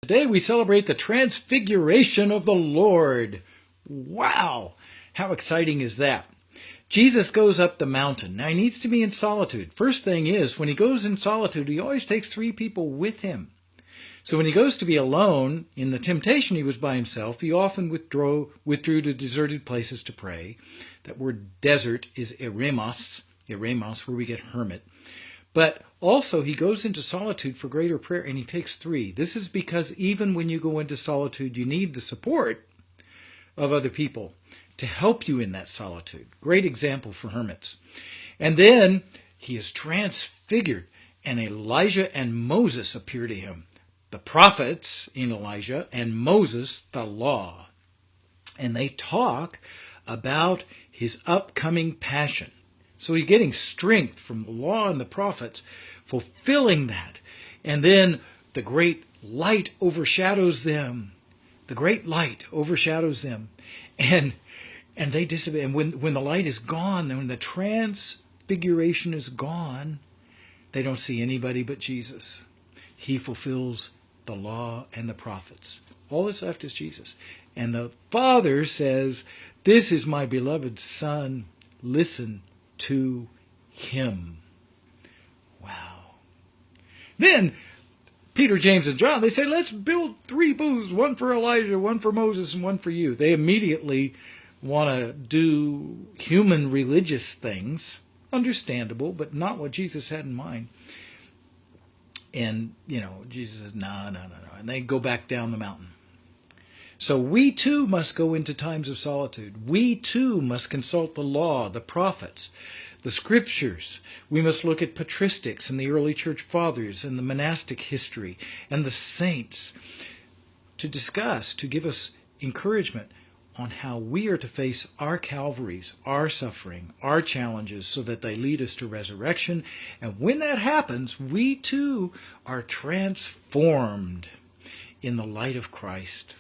Today we celebrate the transfiguration of the Lord. Wow! How exciting is that? Jesus goes up the mountain. Now he needs to be in solitude. First thing is, when he goes in solitude, he always takes 3 people with him. So when he goes to be alone, in the temptation he was by himself, he often withdrew to deserted places to pray. That word desert is eremos, where we get hermit. But also he goes into solitude for greater prayer, and he takes 3. This is because even when you go into solitude, you need the support of other people to help you in that solitude. Great example for hermits. And then he is transfigured, and Elijah and Moses appear to him. The prophets in Elijah, and Moses, the law. And they talk about his upcoming passion. So he's getting strength from the law and the prophets, fulfilling that. And then the great light overshadows them. The great light overshadows them. And they dissipate. And when the light is gone, when the transfiguration is gone, they don't see anybody but Jesus. He fulfills the law and the prophets. All that's left is Jesus. And the Father says, "This is my beloved Son. Listen to him." Wow. Then Peter, James, and John, they say, "Let's build 3 booths, one for Elijah, one for Moses, and one for you." They immediately want to do human religious things. Understandable, but not what Jesus had in mind. And, Jesus says, no. And they go back down the mountain. So we too must go into times of solitude. We too must consult the law, the prophets, the scriptures. We must look at patristics and the early church fathers and the monastic history and the saints to discuss, to give us encouragement on how we are to face our Calvaries, our suffering, our challenges, so that they lead us to resurrection. And when that happens, we too are transformed in the light of Christ.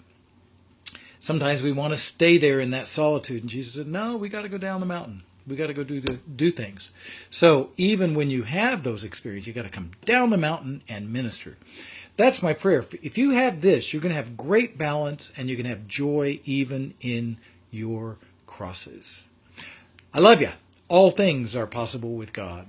Sometimes we want to stay there in that solitude. And Jesus said, no, we got to go down the mountain. We got to go do things. So even when you have those experiences, you got to come down the mountain and minister. That's my prayer. If you have this, you're going to have great balance, and you're going to have joy even in your crosses. I love you. All things are possible with God.